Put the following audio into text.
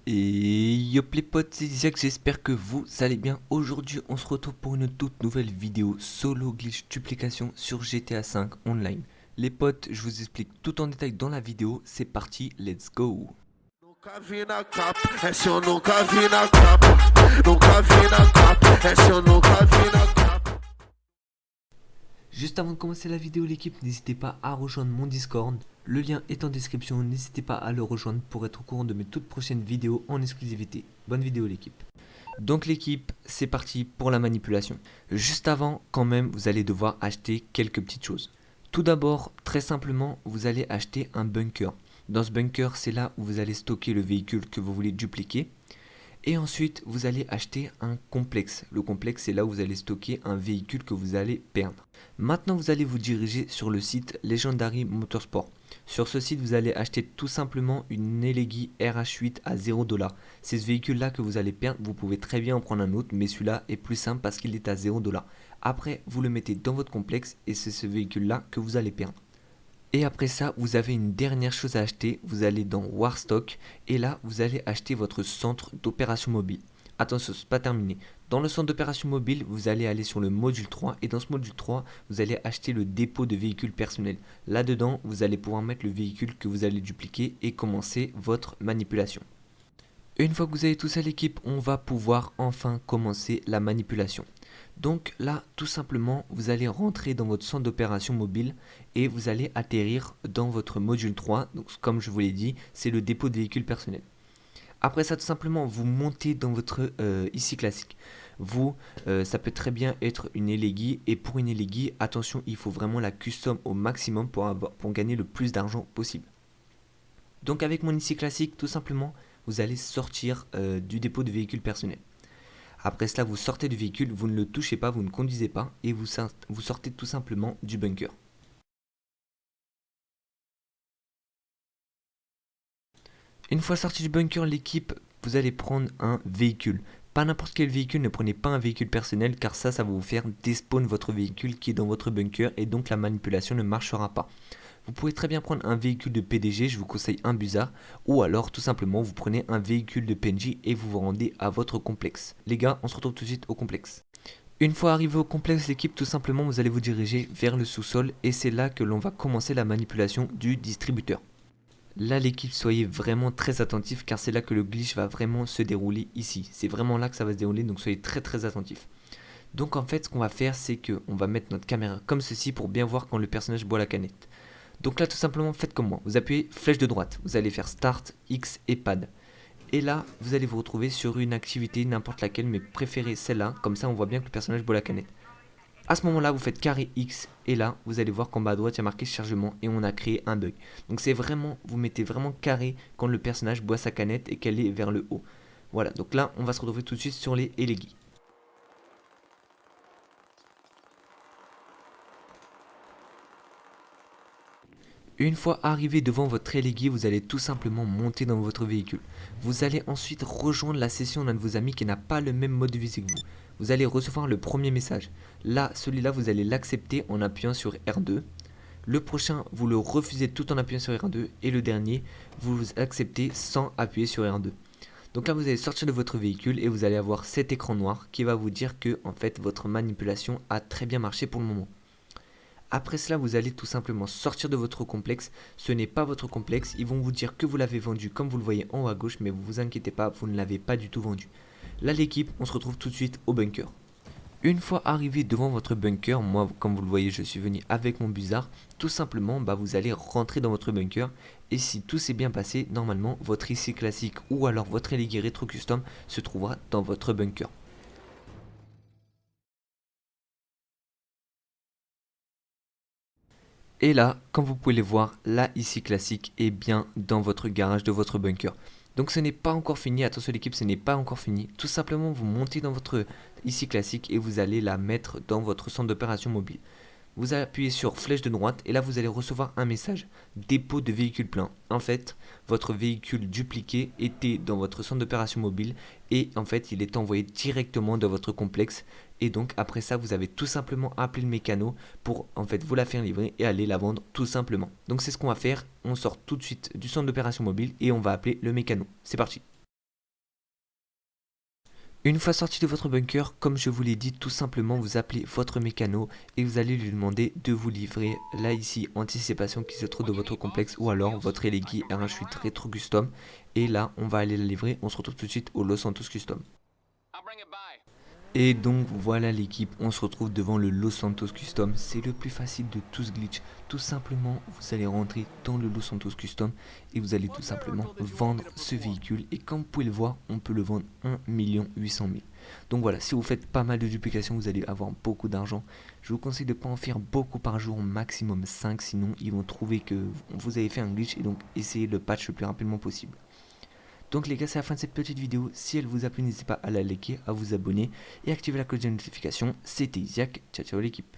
Et yop les potes, c'est Isaac, j'espère que vous allez bien. Aujourd'hui on se retrouve pour une toute nouvelle vidéo solo glitch duplication sur GTA 5 online. Les potes, je vous explique tout en détail dans la vidéo, c'est parti, let's go. Nunca vi na capa, essa eu nunca vi na capa. Nunca vi na capa, essa eu nunca vi na capa. Juste avant de commencer la vidéo l'équipe, n'hésitez pas à rejoindre mon Discord. Le lien est en description, n'hésitez pas à le rejoindre pour être au courant de mes toutes prochaines vidéos en exclusivité. Bonne vidéo l'équipe. Donc l'équipe, c'est parti pour la manipulation. Juste avant, quand même, vous allez devoir acheter quelques petites choses. Tout d'abord, très simplement, vous allez acheter un bunker. Dans ce bunker, c'est là où vous allez stocker le véhicule que vous voulez dupliquer. Et ensuite, vous allez acheter un complexe. Le complexe, c'est là où vous allez stocker un véhicule que vous allez perdre. Maintenant, vous allez vous diriger sur le site Legendary Motorsport. Sur ce site, vous allez acheter tout simplement une Elegy RH8 à 0$. C'est ce véhicule-là que vous allez perdre. Vous pouvez très bien en prendre un autre, mais celui-là est plus simple parce qu'il est à 0$. Après, vous le mettez dans votre complexe et c'est ce véhicule-là que vous allez perdre. Et après ça, vous avez une dernière chose à acheter, vous allez dans Warstock et là, vous allez acheter votre centre d'opération mobile. Attention, c'est pas terminé. Dans le centre d'opération mobile, vous allez aller sur le module 3 et dans ce module 3, vous allez acheter le dépôt de véhicules personnels. Là-dedans, vous allez pouvoir mettre le véhicule que vous allez dupliquer et commencer votre manipulation. Une fois que vous avez tout ça l'équipe, on va pouvoir enfin commencer la manipulation. Donc là, tout simplement, vous allez rentrer dans votre centre d'opération mobile et vous allez atterrir dans votre module 3. Donc comme je vous l'ai dit, c'est le dépôt de véhicules personnels. Après ça, tout simplement, vous montez dans votre ici classique. Vous, ça peut très bien être une Elegy et pour une Elegy, attention, il faut vraiment la custom au maximum pour gagner le plus d'argent possible. Donc avec mon ici classique, tout simplement, vous allez sortir du dépôt de véhicules personnels. Après cela, vous sortez du véhicule, vous ne le touchez pas, vous ne conduisez pas et vous sortez tout simplement du bunker. Une fois sorti du bunker, l'équipe, vous allez prendre un véhicule. Pas n'importe quel véhicule, ne prenez pas un véhicule personnel car ça va vous faire despawn votre véhicule qui est dans votre bunker et donc la manipulation ne marchera pas. Vous pouvez très bien prendre un véhicule de PDG, je vous conseille un Buzzard, ou alors tout simplement vous prenez un véhicule de PNJ et vous vous rendez à votre complexe. Les gars, on se retrouve tout de suite au complexe. Une fois arrivé au complexe, l'équipe, tout simplement vous allez vous diriger vers le sous-sol et c'est là que l'on va commencer la manipulation du distributeur. Là l'équipe, soyez vraiment très attentifs car c'est là que le glitch va vraiment se dérouler ici. C'est vraiment là que ça va se dérouler, donc soyez très attentifs. Donc en fait ce qu'on va faire c'est qu'on va mettre notre caméra comme ceci pour bien voir quand le personnage boit la canette. Donc là tout simplement faites comme moi, vous appuyez flèche de droite, vous allez faire Start, X et Pad. Et là vous allez vous retrouver sur une activité n'importe laquelle mais préférez celle-là, comme ça on voit bien que le personnage boit la canette. À ce moment là vous faites carré X et là vous allez voir qu'en bas à droite il y a marqué chargement et on a créé un bug. Donc c'est vraiment, vous mettez vraiment carré quand le personnage boit sa canette et qu'elle est vers le haut. Voilà, donc là on va se retrouver tout de suite sur les Elegy. Une fois arrivé devant votre Elegy, vous allez tout simplement monter dans votre véhicule. Vous allez ensuite rejoindre la session d'un de vos amis qui n'a pas le même mode de vie que vous. Vous allez recevoir le premier message. Là, celui-là, vous allez l'accepter en appuyant sur R2. Le prochain, vous le refusez tout en appuyant sur R2. Et le dernier, vous acceptez sans appuyer sur R2. Donc là, vous allez sortir de votre véhicule et vous allez avoir cet écran noir qui va vous dire que en fait, votre manipulation a très bien marché pour le moment. Après cela, vous allez tout simplement sortir de votre complexe. Ce n'est pas votre complexe. Ils vont vous dire que vous l'avez vendu comme vous le voyez en haut à gauche. Mais vous vous inquiétez pas, vous ne l'avez pas du tout vendu. Là, l'équipe, on se retrouve tout de suite au bunker. Une fois arrivé devant votre bunker, moi, comme vous le voyez, je suis venu avec mon Buzzard. Tout simplement, vous allez rentrer dans votre bunker. Et si tout s'est bien passé, normalement, votre IC classique ou alors votre Elegy Retro Custom se trouvera dans votre bunker. Et là, comme vous pouvez le voir, la ici classique est bien dans votre garage de votre bunker. Donc ce n'est pas encore fini, attention l'équipe, ce n'est pas encore fini. Tout simplement, vous montez dans votre ici classique et vous allez la mettre dans votre centre d'opération mobile. Vous appuyez sur flèche de droite et là vous allez recevoir un message, dépôt de véhicule plein. En fait, votre véhicule dupliqué était dans votre centre d'opération mobile et en fait il est envoyé directement dans votre complexe. Et donc après ça vous avez tout simplement appelé le mécano pour en fait vous la faire livrer et aller la vendre tout simplement. Donc c'est ce qu'on va faire, on sort tout de suite du centre d'opération mobile et on va appeler le mécano. C'est parti. Une fois sorti de votre bunker, comme je vous l'ai dit, tout simplement vous appelez votre mécano et vous allez lui demander de vous livrer là ici anticipation qui se trouve dans votre complexe ou alors votre Elegi RH8 Retro Custom. Et là on va aller la livrer, on se retrouve tout de suite au Los Santos Custom. Et donc voilà l'équipe, on se retrouve devant le Los Santos Custom, c'est le plus facile de tous glitch. Tout simplement vous allez rentrer dans le Los Santos Custom et vous allez tout simplement vendre ce véhicule. Et comme vous pouvez le voir, on peut le vendre 1 800 000. Donc voilà, si vous faites pas mal de duplications, vous allez avoir beaucoup d'argent. Je vous conseille de ne pas en faire beaucoup par jour, maximum 5, sinon ils vont trouver que vous avez fait un glitch et donc essayez le patch le plus rapidement possible. Donc les gars, c'est la fin de cette petite vidéo. Si elle vous a plu, n'hésitez pas à la liker, à vous abonner et activer la cloche de notification. C'était Isiac, ciao ciao l'équipe.